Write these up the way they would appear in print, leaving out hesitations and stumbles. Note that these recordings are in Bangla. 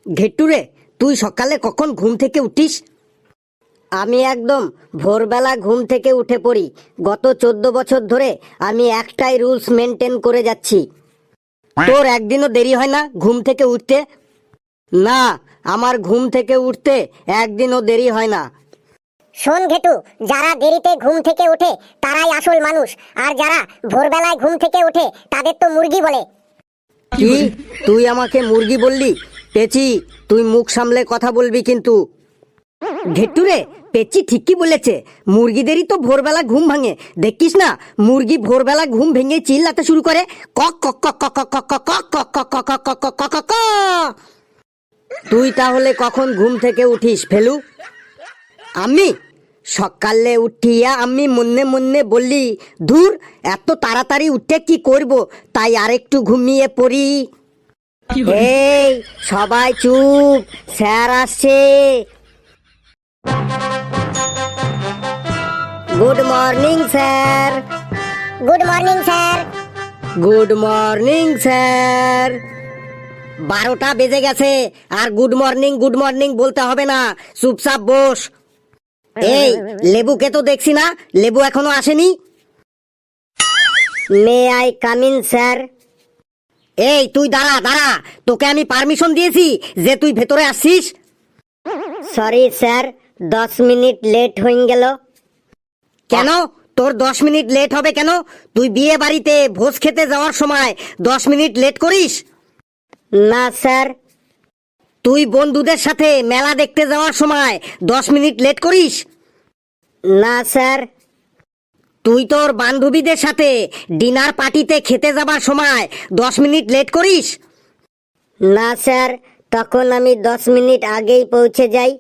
ঘেট্টুরে, তুই সকালে কখন ঘুম থেকে উঠিস? আমি একদম ভোরবেলা ঘুম থেকে উঠে পড়ি। গত 14 বছর ধরে আমি একটাই রুলস মেনটেন করে যাচ্ছি। তোর একদিনও দেরি হয় না ঘুম থেকে উঠতে? না, আমার ঘুম থেকে উঠতে একদিনও দেরি হয় না। শোন ঘেটু, যারা দেরিতে ঘুম থেকে ওঠে তারাই আসল মানুষ, আর যারা ভোরবেলায় ঘুম থেকে ওঠে তাদের তো মুরগি বলে। কি, তুই আমাকে মুরগি বললি? পেচি, তুই মুখ সামলে কথা বলবি কিন্তু। ঘেট্টুরে, পেচি ঠিকই বলেছে, মুরগিদেরই তো ভোরবেলা ঘুম ভাঙে। দেখিস না, মুরগি ভোরবেলা ঘুম ভেঙে চিল্লাতে শুরু করে, কক কক কক কক কক কক কক কক কক কক কক কক কক কক কক। তুই তাহলে কখন ঘুম থেকে উঠিস ফেলু? আমি সকালে উঠিয়া আমি মনে মনে বললি, ধুর, এত তাড়াতাড়ি উঠে কি করব, তাই আরেকটু ঘুমিয়ে পড়ি। এই সবাই চুপ, স্যার আসছে। Good morning sir. Good morning sir. Good morning sir. 12টা বেজে গেছে, আর গুড মর্নিং বলতে হবে না, চুপচাপ বস। এই লেবুকে তো দেখছি না, লেবু এখনো আসেনি। May I come in sir? এই তুই দাঁড়া দাঁড়া, তোকে আমি পারমিশন দিয়েছি যে তুই ভেতরে আসছিস। সরি স্যার, 10 মিনিট লেট হয়ে গেল। কেন তোর 10 মিনিট লেট হবে কেন? তুই বিয়ে বাড়িতে ভোজ খেতে যাওয়ার সময় 10 মিনিট লেট করিস? না স্যার। তুই বন্ধুদের সাথে মেলা দেখতে যাওয়ার সময় 10 মিনিট লেট করিস? না স্যার। তুই তোর বান্ধবীদের সাথে ডিনার পার্টিতে খেতে যাবার সময় 10 মিনিট লেট করিস? না স্যার, তখন আমি 10 মিনিট আগেই পৌঁছে যাই।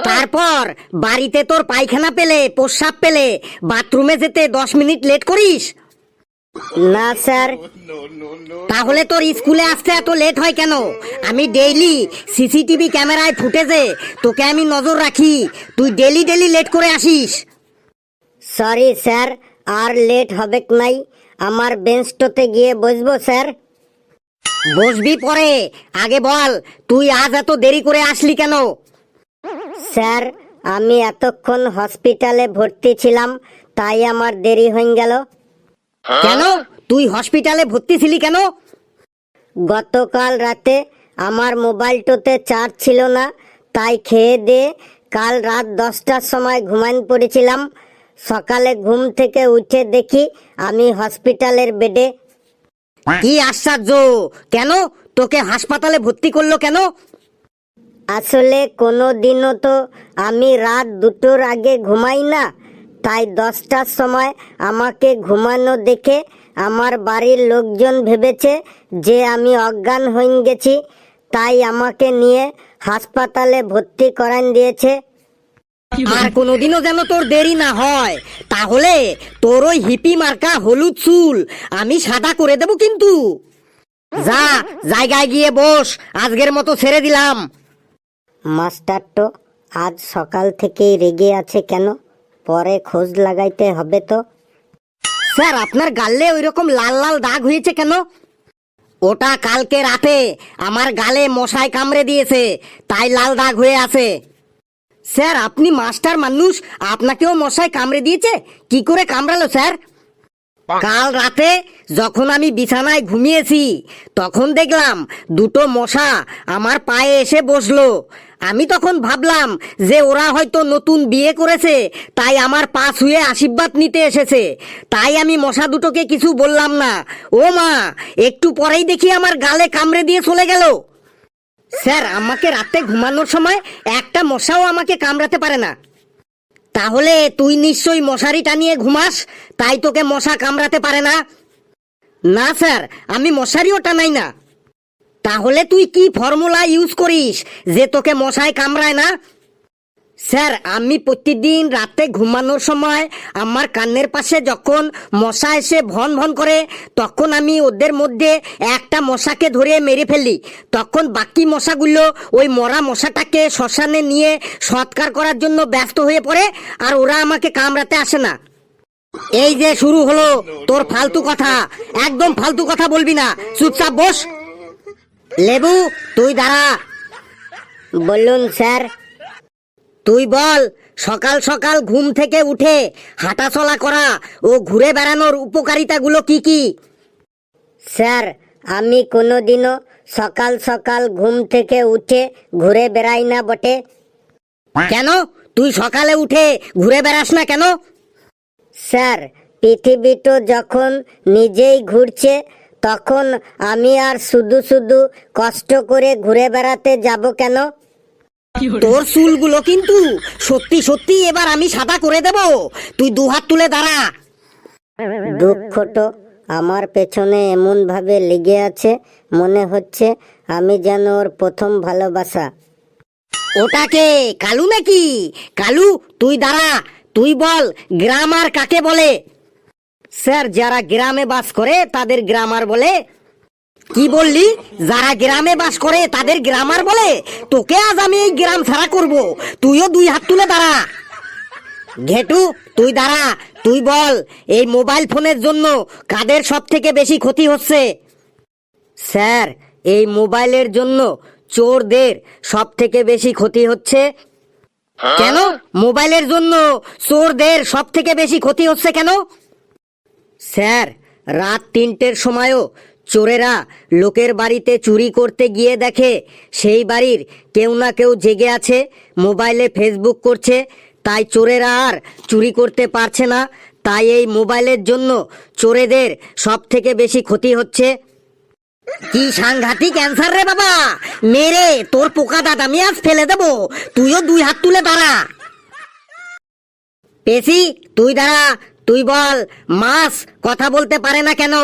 তারপর বাড়িতে তোর পায়খানা পেলে, প্রস্রাব পেলে বাথরুমে যেতে 10 মিনিট লেট করিস? না স্যার। তাহলে তোর স্কুলে আসতে এত লেট হয় কেন? আমি ডেইলি সিসিটিভি ক্যামেরায় ফুটেজে তোকে আমি নজর রাখি, তুই ডেইলি লেট করে আসিস। সরি স্যার, আর লেট হবে নাই। আমার বেঞ্চটাতে গিয়ে বসবো স্যার? বসবি পরে, আগে বল তুই আজ এত দেরি করে আসলি কেন? স্যার, আমি এতক্ষণ হসপিটালে ভর্তি ছিলাম, তাই আমার দেরি হয়ে গেল। কেন তুই হসপিটালে ভর্তি ছিলি কেন? গতকাল রাতে আমার মোবাইলটাতে চার্জ ছিল না, তাই খেয়ে দিয়ে কাল রাত 10টার সময় ঘুমাইন পড়েছিলাম। সকালে ঘুম থেকে উঠে দেখি আমি হসপিটালের বেডে। কি আশ্চর্য, কেন তোকে হাসপাতালে ভর্তি করলো কেন? আসলে কোনো দিনও তো আমি রাত 2টোর আগে ঘুমাই না, তাই 10টার সময় আমাকে ঘুমানো দেখে আমার বাড়ির লোকজন ভেবেছে যে আমি অজ্ঞান হয়ে গেছি, তাই আমাকে নিয়ে হাসপাতালে ভর্তি করান দিয়েছে। আর কোনোদিনও যেন তোর দেরি না হয়, তাহলে তোর ওই হিপি মার্কা হলুদ চুল আমি সাদা করে দেব কিন্তু। যা, জায়গায় গিয়ে বস, আজকের মতো ছেড়ে দিলাম। মাস্টার তো আজ সকাল থেকেই রেগে আছে কেন? পরে খোঁজ লাগাইতে হবে তো। স্যার, আপনার গালে ওই রকম লাল লাল দাগ হয়েছে কেন? ওটা কালকে রাতে আমার গালে মশায় কামড়ে দিয়েছে, তাই লাল দাগ হয়ে আছে। স্যার, আপনি মাস্টার মানুষ, আপনাকেও মশায় কামড়ে দিয়েছে? কি করে কামড়ালো স্যার? কাল রাতে যখন আমি বিছানায় ঘুমিয়েছি তখন দেখলাম 2টো মশা আমার পায়ে এসে বসলো। আমি তখন ভাবলাম যে ওরা হয়তো নতুন বিয়ে করেছে, তাই আমার পা ছুঁয়ে আশীর্বাদ নিতে এসেছে, তাই আমি মশা দুটোকে কিছু বললাম না। ও মা, একটু পরেই দেখি আমার গালে কামড়ে দিয়ে চলে গেল। স্যার, আমাকে রাতে ঘুমানোর সময় একটা মশাও আমাকে কামড়াতে পারে না। তাহলে তুই নিশ্চয়ই মশারি টানিয়ে ঘুমাস, তাই তোকে মশা কামড়াতে পারে না। না স্যার, আমি মশারিও টানাই না। তাহলে তুই কি ফর্মুলা ইউজ করিস যে তোকে মশায় কামড়ায় না? স্যার, আমি প্রতিদিন রাতে ঘুমানোর সময় আমার কানের পাশে যখন মশা এসে ভন ভন করে, তখন আমি ওদের মধ্যে একটা মশাকে ধরে মেরে ফেলি। তখন বাকি মশাগুলো ওই মরা মশাটাকে শ্মশানে নিয়ে সৎকার করার জন্য ব্যস্ত হয়ে পড়ে, আর ওরা আমাকে কামড়াতে আসে না। এই যে শুরু হলো তোর ফালতু কথা, একদম ফালতু কথা বলবি না, চুপচাপ বস। লেবু, তুই দাঁড়া। বলুন স্যার। তুই বল, সকাল সকাল ঘুম থেকে উঠে হাঁটাচলা করা ও ঘুরে বেড়ানোর উপকারিতাগুলো কি কি? স্যার, আমি কোনোদিনও সকাল সকাল ঘুম থেকে উঠে ঘুরে বেড়াই না বটে। কেন তুই সকালে উঠে ঘুরে বেড়াস না কেন? স্যার, পৃথিবী তো যখন নিজেই ঘুরছে, তখন আমি আর শুধু শুধু কষ্ট করে ঘুরে বেড়াতে যাব কেন? তোর চুলগুলো কিন্তু সত্যি সত্যি এবার আমি সাদা করে দেব। তুই দুহাত তুলে দাঁড়া। দুঃখটো আমার পেছনে এমন ভাবে লেগে আছে, মনে হচ্ছে আমি যেন ওর প্রথম ভালোবাসা। ওটাকে কালু নাকি? কালু, তুই দাঁড়া। তুই বল, গ্রামার কাকে বলে? স্যার, যারা গ্রামে বাস করে তাদের গ্রামার বলে। কি বললি? যারা গ্রামে বাস করে তাদের গ্রামার বলে? তোকে আজ আমি এই গ্রাম ছাড়া করব। তুইও দুই হাত তুলে দাঁড়া। ঘেটু, তুই দাঁড়া। তুই বল, এই মোবাইল ফোনের জন্য কাদের সব থেকে বেশি ক্ষতি হচ্ছে? স্যার, এই মোবাইলের জন্য চোরদের সব থেকে বেশি ক্ষতি হচ্ছে। কেন মোবাইলের জন্য চোরদের সব থেকে বেশি ক্ষতি হচ্ছে কেন? স্যার, রাত 3টের সময়ও চোরেরা লোকের বাড়িতে চুরি করতে গিয়ে দেখে সেই বাড়ির কেউ না কেউ জেগে আছে, মোবাইলে ফেসবুক করছে। তাই চোরেরা আর চুরি করতে পারছে না। তাই এই মোবাইলের জন্য চোরেদের সব থেকে বেশি ক্ষতি হচ্ছে। কি সাংঘাতিক অ্যান্সার রে বাবা! মেরে তোর পোকা দাঁত আমি আজ ফেলে দেবো। তুইও দুই হাত তুলে দাঁড়া। পেশি, তুই দাঁড়া। তুই বল, মাছ কথা বলতে পারে না কেন?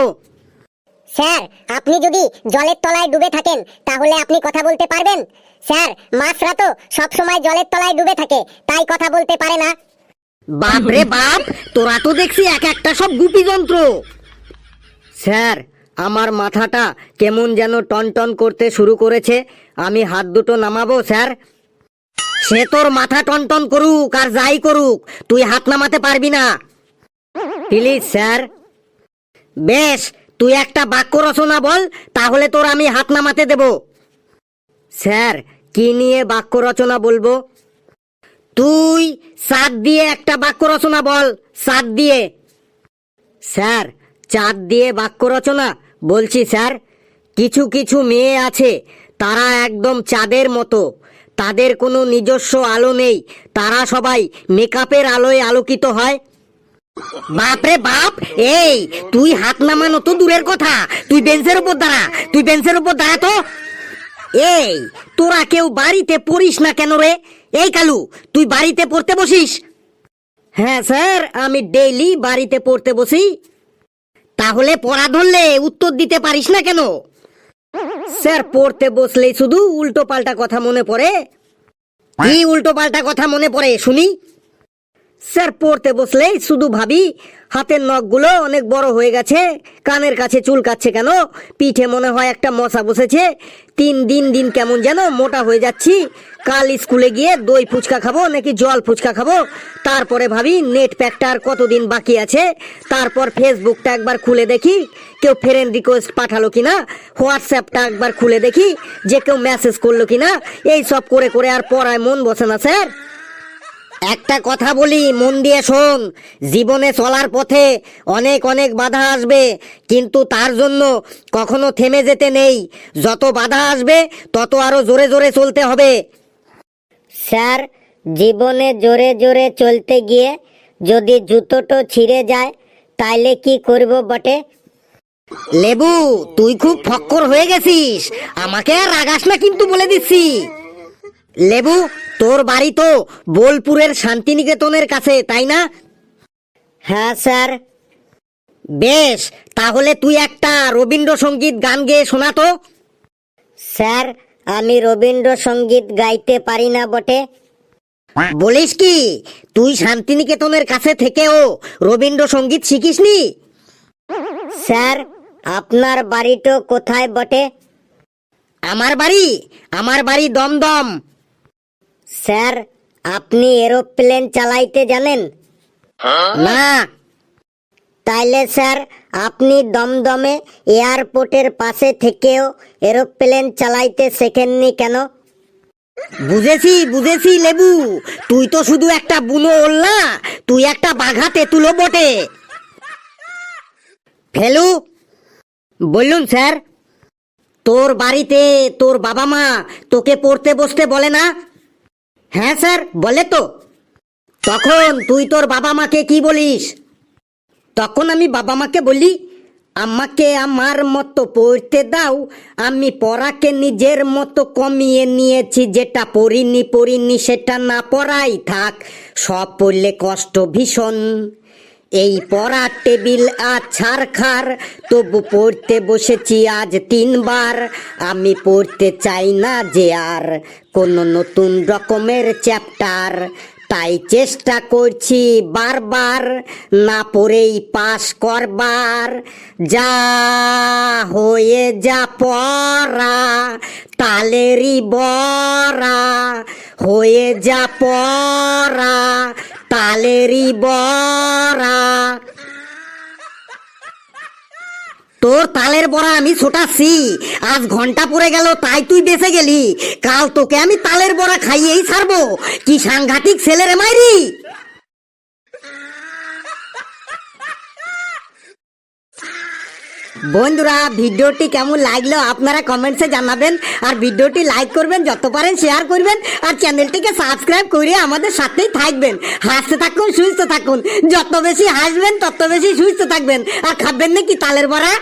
স্যার, আপনি যদি জলের তলায় ডুবে থাকেন তাহলে আপনি কথা বলতে পারবেন? স্যার, মাছরা তো সব সময় জলের তলায় ডুবে থাকে, তাই কথা বলতে পারে না। বাপ রে বাপ, তোরা তো দেখছি এক একটা সব গুপি যন্ত্র। স্যার, আমার মাথাটা কেমন যেন টনটন করতে শুরু করেছে। আমি হাত দুটো নামাবো স্যার? সে তোর মাথা টনটন করুক আর যাই করুক, তুই হাত নামাতে পারবি না। Please sir. বেশ, তুই একটা বাক্য রচনা বল, তাহলে তোর আমি হাত নামাতে দেব। স্যার, কি নিয়ে বাক্য রচনা বলবো? তুই চাঁদ দিয়ে একটা বাক্য রচনা বল। চাঁদ দিয়ে। স্যার, চাঁদ দিয়ে বাক্য রচনা বলছি স্যার। কিছু কিছু মেয়ে আছে, তারা একদম চাঁদের মতো। তাদের কোনো নিজস্ব আলো নেই, তারা সবাই মেকআপের আলোয় আলোকিত হয়। বাপরে বাপ! এই, তুই হাত নামানো তো দূরের কথা, তুই বেঞ্চের উপর দাঁড়া। তুই বেঞ্চের উপর দাঁড়া তো। এই, তোরা কেউ বাড়িতে পড়িস না কেন রে? এই কালু, তুই বাড়িতে পড়তে বসিস? হ্যাঁ স্যার, আমি ডেইলি বাড়িতে পড়তে বসি। তাহলে পড়া ধরলে উত্তর দিতে পারিস না কেন? স্যার, পড়তে বসলেই শুধু উল্টো পাল্টা কথা মনে পড়ে। কি উল্টো পাল্টা কথা মনে পড়ে শুনি? স্যার, পড়তে বসলেই শুধু ভাবি হাতের নখগুলো অনেক বড় হয়ে গেছে, কানের কাছে চুলকাচ্ছে কেন, পিঠে মনে হয় একটা মশা বসেছে, দিন কেমন যেন মোটা হয়ে যাচ্ছি। কাল স্কুলে গিয়ে দই ফুচকা খাবো নাকি জল ফুচকা খাবো। তারপরে ভাবি নেট প্যাকটা আর কতদিন বাকি আছে। তারপর ফেসবুকটা একবার খুলে দেখি কেউ ফ্রেন্ড রিকোয়েস্ট পাঠালো কিনা, হোয়াটসঅ্যাপটা একবার খুলে দেখি যে কেউ মেসেজ করলো কিনা। এই সব করে করে আর পড়ায় মন বসে না স্যার। একটা কথা বলি, মন দিয়ে শোন। জীবনে চলার পথে অনেক অনেক বাধা আসবে, কিন্তু তার জন্য কখনো থেমে যেতে নেই। যত বাধা আসবে তত আরো জোরে জোরে চলতে হবে। স্যার, জীবনে জোরে জোরে চলতে গিয়ে যদি জুতোটো ছিঁড়ে যায় তাইলে কি করব বটে? লেবু, তুই খুব ফক্কর হয়ে গেছিস, আমাকে আর রাগাস না কিন্তু বলে দিচ্ছি। লেবু, তোর বাড়ি তো বোলপুরের শান্তিনিকেতনের কাছে, তাই না? হ্যাঁ স্যার। বেশ, তাহলে তুই একটা রবীন্দ্রসঙ্গীত গান গেয়ে শোনা তো। স্যার, আমি রবীন্দ্রসঙ্গীত গাইতে পারি না বটে। বলিস কি? তুই শান্তিনিকেতনের কাছে থেকেও রবীন্দ্রসঙ্গীত শিখিসনি? স্যার, আপনার বাড়িটা কোথায় বটে? আমার বাড়ি দমদম। স্যার, আপনি এরোপ্লেন চালাইতে জানেন? না। তাইলে স্যার, আপনি দমদমে এয়ারপোর্টের পাশে থেকেও এরোপ্লেন চালাইতে শেখেননি কেন? বুঝেছি বুঝেছি লেবু, তুই তো শুধু একটা বুনো ওল না, তুই একটা বাঘা তেঁতুলো বটে। ফেলু, বললুন স্যার। তোর বাড়িতে তোর বাবা মা তোকে পড়তে বসতে বলে না? হ্যাঁ স্যার, বলে তো। তখন তুই তোর বাবা মাকে কি বলিস? তখন আমি বাবা মাকে বলি, আমাকে আমার মতো পড়তে দাও, আমি পড়াকে নিজের মতো কমিয়ে নিয়েছি, যেটা পড়িনি সেটা না পড়াই থাক, সব পড়লে কষ্ট ভীষণ। এই পড়ার টেবিল আজ ছাড়খার, তবু পড়তে বসেছি আজ 3 বার। আমি পড়তে চাই না যে আর কোনো নতুন রকমের চ্যাপ্টার, তাই চেষ্টা করছি বারবার না পড়েই পাস করবার। যা হয়ে যা পড়া তালেরই বড়া, হয়ে যা পড়া তালেরই বড়া। তোর তালের বড়া আমি ছোটাচ্ছি, আজ ঘন্টা পড়ে গেল তাই তুই বেঁচে গেলি, কাল তোকে আমি তালের বড়া খাইয়েই ছাড়বো। কি সাংঘাতিক ছেলে রে মাইরি। বন্ধুরা, ভিডিওটি কেমন লাগলো আপনারা কমেন্টসে জানাবেন, আর ভিডিওটি লাইক করবেন, যত পারেন শেয়ার করবেন, আর চ্যানেলটিকে সাবস্ক্রাইব করে আমাদের সাথেই থাকবেন। হাসতে থাকুন, সুস্থ থাকুন, যত বেশি হাসবেন তত বেশি সুস্থ থাকবেন। আর খাবেন নাকি তালের বড়া?